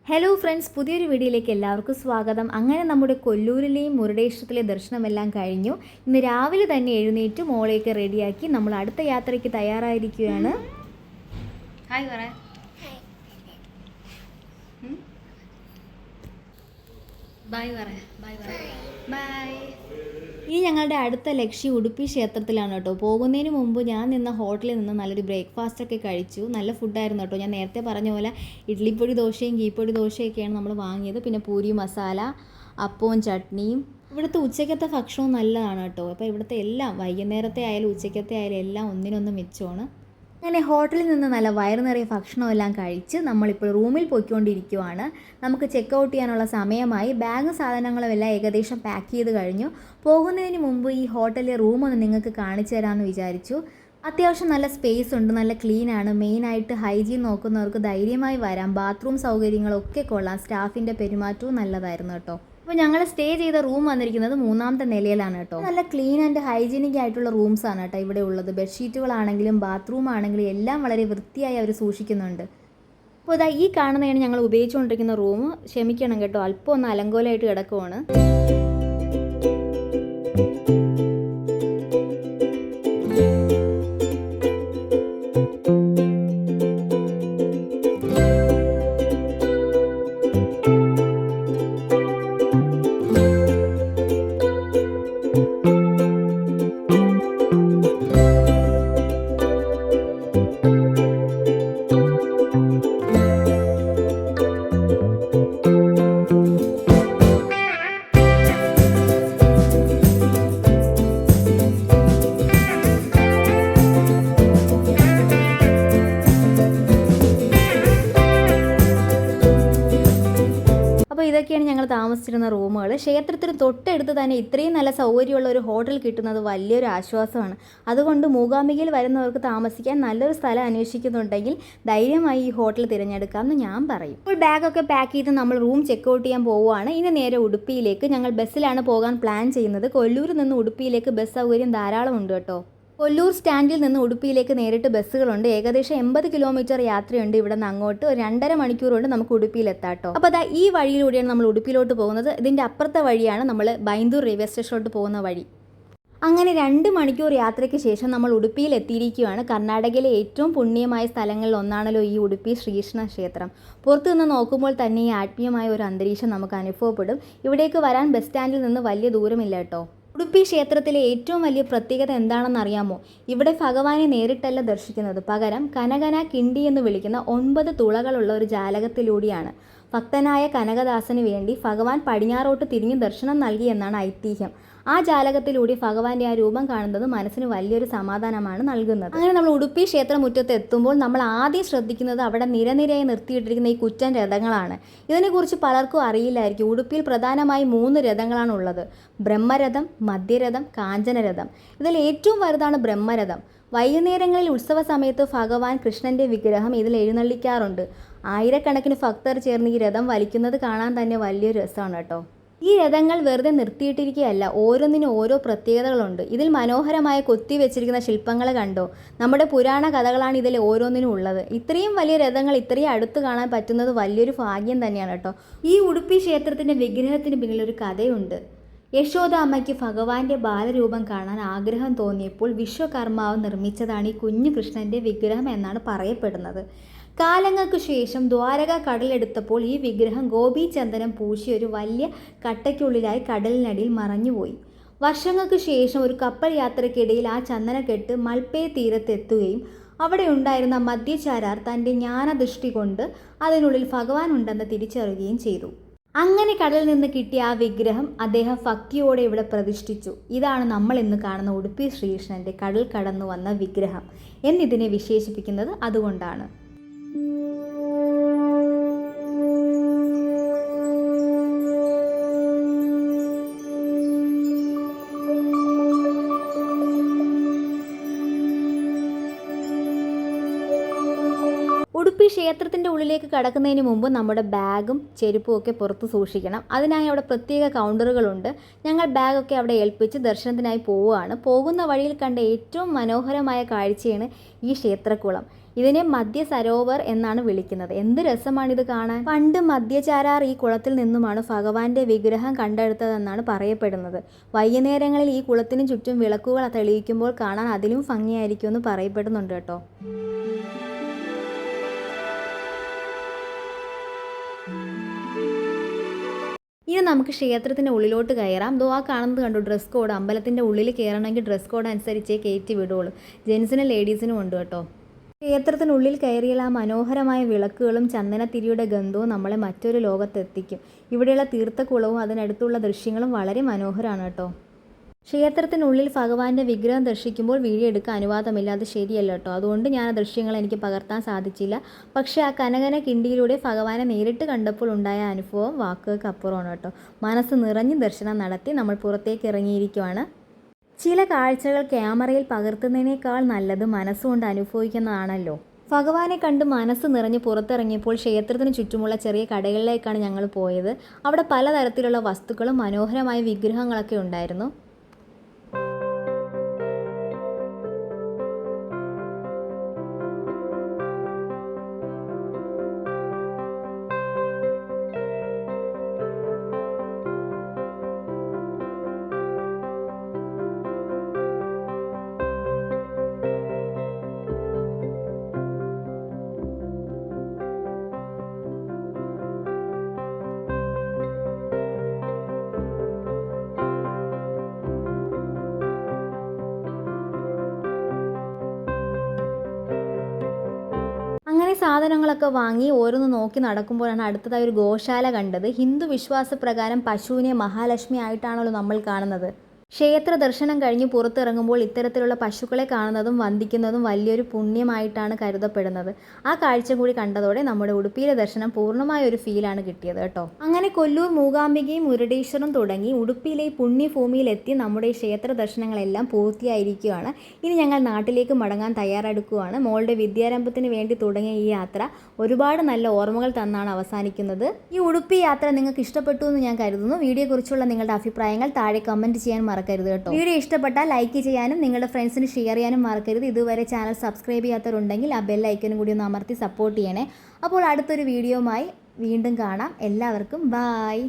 Hello friends, പുതിയൊരു വീഡിയോയിലേക്ക് എല്ലാവർക്കും സ്വാഗതം. അങ്ങനെ നമ്മുടെ കൊല്ലൂരിലെയും മുരുടേശ്വരത്തിലെ ദർശനമെല്ലാം കഴിഞ്ഞു. ഇന്ന് രാവിലെ തന്നെ എഴുന്നേറ്റ് മോളെയൊക്കെ റെഡിയാക്കി നമ്മൾ അടുത്ത യാത്രയ്ക്ക് തയ്യാറായിരിക്കുകയാണ്. ഹായ് പറ. ബൈ പറ. ബൈ പറ. ബൈ. ഇനി ഞങ്ങളുടെ അടുത്ത ലക്ഷ്യം ഉടുപ്പി ക്ഷേത്രത്തിലാണ് കേട്ടോ. പോകുന്നതിന് മുമ്പ് ഞാൻ നിന്ന ഹോട്ടലിൽ നിന്ന് നല്ലൊരു ബ്രേക്ക്ഫാസ്റ്റൊക്കെ കഴിച്ചു. നല്ല ഫുഡായിരുന്നു കേട്ടോ. ഞാൻ നേരത്തെ പറഞ്ഞ പോലെ ഇഡ്ലിപ്പൊടി ദോശയും ഗീപ്പൊടി ദോശയൊക്കെയാണ് നമ്മൾ വാങ്ങിയത്. പിന്നെ പൂരി മസാല, അപ്പവും ചട്നിയും. ഇവിടുത്തെ ഉച്ചക്കത്തെ ഭക്ഷണവും നല്ലതാണ് കേട്ടോ. അപ്പോൾ ഇവിടുത്തെ എല്ലാം വൈകുന്നേരത്തെ ആയാലും ഉച്ചക്കത്തെ ആയാലും എല്ലാം ഒന്നിനൊന്ന് മെച്ചമാണ്. അങ്ങനെ ഹോട്ടലിൽ നിന്ന് നല്ല വയറ് നിറയെ ഭക്ഷണമെല്ലാം കഴിച്ച് നമ്മളിപ്പോൾ റൂമിൽ പോയിക്കൊണ്ടിരിക്കുവാണ്. നമുക്ക് ചെക്ക് ഔട്ട് ചെയ്യാനുള്ള സമയമായി. ബാഗ് സാധനങ്ങളും എല്ലാം ഏകദേശം പാക്ക് ചെയ്ത് കഴിഞ്ഞു. പോകുന്നതിന് മുമ്പ് ഈ ഹോട്ടലിലെ റൂമൊന്ന് നിങ്ങൾക്ക് കാണിച്ചു തരാമെന്ന് വിചാരിച്ചു. അത്യാവശ്യം നല്ല സ്പേസ് ഉണ്ട്, നല്ല ക്ലീനാണ്. മെയിനായിട്ട് ഹൈജീൻ നോക്കുന്നവർക്ക് ധൈര്യമായി വരാം. ബാത്റൂം സൗകര്യങ്ങളൊക്കെ കൊള്ളാം. സ്റ്റാഫിൻ്റെ പെരുമാറ്റവും നല്ലതായിരുന്നു കേട്ടോ. അപ്പോൾ ഞങ്ങൾ സ്റ്റേ ചെയ്ത റൂം വന്നിരിക്കുന്നത് 3ാമത്തെ നിലയിലാണ് കേട്ടോ. നല്ല ക്ലീൻ ആൻഡ് ഹൈജീനിക് ആയിട്ടുള്ള റൂംസാണ് കേട്ടോ ഇവിടെ ഉള്ളത്. ബെഡ്ഷീറ്റുകളാണെങ്കിലും ബാത്റൂം ആണെങ്കിലും എല്ലാം വളരെ വൃത്തിയായി അവർ സൂക്ഷിക്കുന്നുണ്ട്. അപ്പോൾ ഇതാ ഈ കാണുന്നതാണ് ഞങ്ങൾ ഉപയോഗിച്ചുകൊണ്ടിരിക്കുന്ന റൂം. ക്ഷമിക്കണം കേട്ടോ, അല്പം ഒന്ന് അലങ്കോലമായിട്ട് കിടക്കുവാണ്. അപ്പോൾ ഇതൊക്കെയാണ് ഞങ്ങൾ താമസിച്ചിരുന്ന റൂമുകൾ. ക്ഷേത്രത്തിന് തൊട്ടടുത്ത് തന്നെ ഇത്രയും നല്ല സൗകര്യമുള്ള ഒരു ഹോട്ടൽ കിട്ടുന്നത് വലിയൊരു ആശ്വാസമാണ്. അതുകൊണ്ട് മൂകാംബികയിൽ വരുന്നവർക്ക് താമസിക്കാൻ നല്ലൊരു സ്ഥലം അന്വേഷിക്കുന്നുണ്ടെങ്കിൽ ധൈര്യമായി ഈ ഹോട്ടൽ തിരഞ്ഞെടുക്കാമെന്ന് ഞാൻ പറയും. ഇപ്പോൾ ബാഗൊക്കെ പാക്ക് ചെയ്ത് നമ്മൾ റൂം ചെക്ക് ഔട്ട് ചെയ്യാൻ പോവുകയാണ്. ഇനി നേരെ ഉടുപ്പിയിലേക്ക്. ഞങ്ങൾ ബസ്സിലാണ് പോകാൻ പ്ലാൻ ചെയ്യുന്നത്. കൊല്ലൂരിൽ നിന്ന് ഉടുപ്പിയിലേക്ക് ബസ് സൗകര്യം ധാരാളം ഉണ്ട് കേട്ടോ. കൊല്ലൂർ സ്റ്റാൻഡിൽ നിന്ന് ഉടുപ്പിയിലേക്ക് നേരിട്ട് ബസ്സുകളുണ്ട്. ഏകദേശം 80 കിലോമീറ്റർ യാത്രയുണ്ട് ഇവിടെ നിന്ന് അങ്ങോട്ട്. ഒരു 2.5 മണിക്കൂർ കൊണ്ട് നമുക്ക് ഉടുപ്പിയിലെത്താം കേട്ടോ. അപ്പോൾ അതാ ഈ വഴിയിലൂടെയാണ് നമ്മൾ ഉടുപ്പിയിലോട്ട് പോകുന്നത്. ഇതിൻ്റെ അപ്പുറത്തെ വഴിയാണ് നമ്മൾ ബൈന്ദൂർ റെയിൽവേ സ്റ്റേഷനിലോട്ട് പോകുന്ന വഴി. അങ്ങനെ 2 മണിക്കൂർ യാത്രയ്ക്ക് ശേഷം നമ്മൾ ഉടുപ്പിയിൽ എത്തിയിരിക്കുകയാണ്. കർണാടകയിലെ ഏറ്റവും പുണ്യമായ സ്ഥലങ്ങളിൽ ഒന്നാണല്ലോ ഈ ഉടുപ്പി ശ്രീകൃഷ്ണ ക്ഷേത്രം. പുറത്തു നിന്ന് നോക്കുമ്പോൾ തന്നെ ഈ ആത്മീയമായ ഒരു അന്തരീക്ഷം നമുക്ക് അനുഭവപ്പെടും. ഇവിടേക്ക് വരാൻ ബസ് സ്റ്റാൻഡിൽ നിന്ന് വലിയ ദൂരമില്ല കേട്ടോ. ഉടുപ്പി ക്ഷേത്രത്തിലെ ഏറ്റവും വലിയ പ്രത്യേകത എന്താണെന്ന് അറിയാമോ? ഇവിടെ ഭഗവാനെ നേരിട്ടല്ല ദർശിക്കുന്നത്, പകരം കനകന കിണ്ടി എന്ന് വിളിക്കുന്ന 9 തുളകളുള്ള ഒരു ജാലകത്തിലൂടെയാണ്. ഭക്തനായ കനകദാസന് വേണ്ടി ഭഗവാൻ പടിഞ്ഞാറോട്ട് തിരിഞ്ഞ് ദർശനം നൽകി എന്നാണ് ഐതിഹ്യം. ആ ജാലകത്തിലൂടെ ഭഗവാന്റെ ആ രൂപം കാണുന്നത് മനസ്സിന് വലിയൊരു സമാധാനമാണ് നൽകുന്നത്. അങ്ങനെ നമ്മൾ ഉടുപ്പി ക്ഷേത്രമുറ്റത്ത് എത്തുമ്പോൾ നമ്മൾ ആദ്യം ശ്രദ്ധിക്കുന്നത് അവിടെ നിരനിരയായി നിർത്തിയിട്ടിരിക്കുന്ന ഈ കുറ്റൻ രഥങ്ങളാണ്. ഇതിനെക്കുറിച്ച് പലർക്കും അറിയില്ലായിരിക്കും. ഉടുപ്പിയിൽ പ്രധാനമായി 3 രഥങ്ങളാണ് ഉള്ളത്: ബ്രഹ്മരഥം, മധ്യരഥം, കാഞ്ചനരഥം. ഇതിൽ ഏറ്റവും വലുതാണ് ബ്രഹ്മരഥം. വൈകുന്നേരങ്ങളിൽ ഉത്സവ സമയത്ത് ഭഗവാൻ കൃഷ്ണൻ്റെ വിഗ്രഹം ഇതിൽ എഴുന്നള്ളിക്കാറുണ്ട്. ആയിരക്കണക്കിന് ഭക്തർ ചേർന്ന് ഈ രഥം വലിക്കുന്നത് കാണാൻ തന്നെ വലിയൊരു രസമാണ് കേട്ടോ. ഈ രഥങ്ങൾ വെറുതെ നിർത്തിയിട്ടിരിക്കുകയല്ല, ഓരോന്നിനും ഓരോ പ്രത്യേകതകളുണ്ട്. ഇതിൽ മനോഹരമായ കൊത്തി വെച്ചിരിക്കുന്ന ശില്പങ്ങൾ കണ്ടോ? നമ്മുടെ പുരാണ കഥകളാണ് ഇതിൽ ഓരോന്നിനും ഉള്ളത്. ഇത്രയും വലിയ രഥങ്ങൾ ഇത്രയും അടുത്ത് കാണാൻ പറ്റുന്നത് വലിയൊരു ഭാഗ്യം തന്നെയാണ് കേട്ടോ. ഈ ഉടുപ്പി ക്ഷേത്രത്തിൻ്റെ വിഗ്രഹത്തിന് പിന്നിലൊരു കഥയുണ്ട്. യശോദ അമ്മയ്ക്ക് ഭഗവാന്റെ ബാലരൂപം കാണാൻ ആഗ്രഹം തോന്നിയപ്പോൾ വിശ്വകർമാവ് നിർമ്മിച്ചതാണ് ഈ കുഞ്ഞു കൃഷ്ണൻ്റെ വിഗ്രഹം എന്നാണ് പറയപ്പെടുന്നത്. കാലങ്ങൾക്ക് ശേഷം ദ്വാരക കടലെടുത്തപ്പോൾ ഈ വിഗ്രഹം ഗോപീചന്ദനം പൂശിയ ഒരു വലിയ കട്ടയ്ക്കുള്ളിലായി കടലിനടിയിൽ മറഞ്ഞുപോയി. വർഷങ്ങൾക്ക് ശേഷം ഒരു കപ്പൽ യാത്രയ്ക്കിടയിൽ ആ ചന്ദനക്കെട്ട് മൽപ്പേ തീരത്തെത്തുകയും അവിടെ ഉണ്ടായിരുന്ന മദ്യചാരാർ തൻ്റെ ജ്ഞാനദൃഷ്ടി കൊണ്ട് അതിനുള്ളിൽ ഭഗവാൻ ഉണ്ടെന്ന് തിരിച്ചറിയുകയും ചെയ്തു. അങ്ങനെ കടലിൽ നിന്ന് കിട്ടിയ ആ വിഗ്രഹം അദ്ദേഹം ഭക്തിയോടെ ഇവിടെ പ്രതിഷ്ഠിച്ചു. ഇതാണ് നമ്മൾ ഇന്ന് കാണുന്ന ഉടുപ്പി ശ്രീകൃഷ്ണൻ്റെ കടൽ കടന്നു വന്ന വിഗ്രഹം എന്നിതിനെ വിശേഷിപ്പിക്കുന്നത് അതുകൊണ്ടാണ്. ഉടുപ്പി ക്ഷേത്രത്തിൻ്റെ ഉള്ളിലേക്ക് കടക്കുന്നതിന് മുമ്പ് നമ്മുടെ ബാഗും ചെരുപ്പും ഒക്കെ പുറത്ത് സൂക്ഷിക്കണം. അതിനായി അവിടെ പ്രത്യേക കൗണ്ടറുകളുണ്ട്. ഞങ്ങൾ ബാഗൊക്കെ അവിടെ ഏൽപ്പിച്ച് ദർശനത്തിനായി പോവുകയാണ്. പോകുന്ന വഴിയിൽ കണ്ട ഏറ്റവും മനോഹരമായ കാഴ്ചയാണ് ഈ ക്ഷേത്രക്കുളം. ഇതിനെ മധ്യ സരോവർ എന്നാണ് വിളിക്കുന്നത്. എന്ത് രസമാണിത് കാണാൻ. പണ്ട് മധ്യചാരാർ ഈ കുളത്തിൽ നിന്നുമാണ് ഭഗവാന്റെ വിഗ്രഹം കണ്ടെടുത്തതെന്നാണ് പറയപ്പെടുന്നത്. വൈകുന്നേരങ്ങളിൽ ഈ കുളത്തിന് ചുറ്റും വിളക്കുകൾ തെളിയിക്കുമ്പോൾ കാണാൻ അതിലും ഭംഗിയായിരിക്കുമെന്ന് പറയപ്പെടുന്നുണ്ട് കേട്ടോ. ഇനി നമുക്ക് ക്ഷേത്രത്തിൻ്റെ ഉള്ളിലോട്ട് കയറാം. ആ കാണുന്നത് കണ്ടു ഡ്രസ് കോഡ്. അമ്പലത്തിൻ്റെ ഉള്ളിൽ കയറണമെങ്കിൽ ഡ്രസ് കോഡ് അനുസരിച്ചേ കയറ്റി വിടുള്ളൂ. ജെൻസിനും ലേഡീസിനും ഉണ്ട് കേട്ടോ. ക്ഷേത്രത്തിനുള്ളിൽ കയറിയാൽ ആ മനോഹരമായ വിളക്കുകളും ചന്ദനത്തിരിയുടെ ഗന്ധവും നമ്മളെ മറ്റൊരു ലോകത്തെത്തിക്കും. ഇവിടെയുള്ള തീർത്ഥക്കുളവും അതിനടുത്തുള്ള ദൃശ്യങ്ങളും വളരെ മനോഹരമാണ് കേട്ടോ. ക്ഷേത്രത്തിനുള്ളിൽ ഭഗവാന്റെ വിഗ്രഹം ദർശിക്കുമ്പോൾ വീഡിയോ എടുക്കാൻ അനുവാദമില്ല. അത് ശരിയല്ല കേട്ടോ. അതുകൊണ്ട് ഞാൻ ആ ദൃശ്യങ്ങൾ എനിക്ക് പകർത്താൻ സാധിച്ചില്ല. പക്ഷേ ആ കനകന കിണ്ടിയിലൂടെ ഭഗവാനെ നേരിട്ട് കണ്ടപ്പോൾ ഉണ്ടായ അനുഭവം വാക്കുകൾക്ക് അപ്പുറമാണ് കേട്ടോ. മനസ്സ് നിറഞ്ഞ് ദർശനം നടത്തി നമ്മൾ പുറത്തേക്ക് ഇറങ്ങിയിരിക്കുവാണ്. ചില കാഴ്ചകൾ ക്യാമറയിൽ പകർത്തുന്നതിനേക്കാൾ നല്ലത് മനസ്സുകൊണ്ട് അനുഭവിക്കുന്നതാണല്ലോ. ഭഗവാനെ കണ്ട് മനസ്സ് നിറഞ്ഞ് പുറത്തിറങ്ങിയപ്പോൾ ക്ഷേത്രത്തിന് ചുറ്റുമുള്ള ചെറിയ കടകളിലേക്കാണ് ഞങ്ങൾ പോയത്. അവിടെ പലതരത്തിലുള്ള വസ്തുക്കളും മനോഹരമായ വിഗ്രഹങ്ങളൊക്കെ ഉണ്ടായിരുന്നു. അങ്ങനെ സാധനങ്ങളൊക്കെ വാങ്ങി ഓരോന്ന് നോക്കി നടക്കുമ്പോഴാണ് അടുത്തതായി ഒരു ഗോശാല കണ്ടത്. ഹിന്ദു വിശ്വാസപ്രകാരം പശുവിനെ മഹാലക്ഷ്മി ആയിട്ടാണല്ലോ നമ്മൾ കാണുന്നത്. ക്ഷേത്ര ദർശനം കഴിഞ്ഞ് പുറത്തിറങ്ങുമ്പോൾ ഇത്തരത്തിലുള്ള പശുക്കളെ കാണുന്നതും വന്ദിക്കുന്നതും വലിയൊരു പുണ്യമായിട്ടാണ് കരുതപ്പെടുന്നത്. ആ കാഴ്ച കൂടി കണ്ടതോടെ നമ്മുടെ ഉടുപ്പിയിലെ ദർശനം പൂർണ്ണമായ ഒരു ഫീലാണ് കിട്ടിയത് കേട്ടോ. അങ്ങനെ കൊല്ലൂർ മൂകാംബികയും മുരുടേശ്വരം തുടങ്ങി ഉടുപ്പിയിലെ പുണ്യഭൂമിയിലെത്തി നമ്മുടെ ക്ഷേത്ര ദർശനങ്ങളെല്ലാം പൂർത്തിയായിരിക്കുകയാണ്. ഇനി ഞങ്ങൾ നാട്ടിലേക്ക് മടങ്ങാൻ തയ്യാറെടുക്കുകയാണ്. മോളുടെ വിദ്യാരംഭത്തിന് വേണ്ടി തുടങ്ങിയ ഈ യാത്ര ഒരുപാട് നല്ല ഓർമ്മകൾ തന്നാണ് അവസാനിക്കുന്നത്. ഈ ഉടുപ്പി യാത്ര നിങ്ങൾക്ക് ഇഷ്ടപ്പെട്ടു എന്ന് ഞാൻ കരുതുന്നു. വീഡിയോയെക്കുറിച്ചുള്ള നിങ്ങളുടെ അഭിപ്രായങ്ങൾ താഴെ കമൻറ്റ് ചെയ്യാൻ മറക്കരുത് കേട്ടോ. വീഡിയോ ഇഷ്ടപ്പെട്ടാൽ ലൈക്ക് ചെയ്യാനും നിങ്ങളുടെ ഫ്രണ്ട്സിന് ഷെയർ ചെയ്യാനും മറക്കരുത്. ഇതുവരെ ചാനൽ സബ്സ്ക്രൈബ് ചെയ്യാത്തവരുണ്ടെങ്കിൽ ആ ബെൽ ഐക്കനും കൂടി ഒന്ന് അമർത്തി സപ്പോർട്ട് ചെയ്യണേ. അപ്പോൾ അടുത്തൊരു വീഡിയോയുമായി വീണ്ടും കാണാം. എല്ലാവർക്കും ബായ്.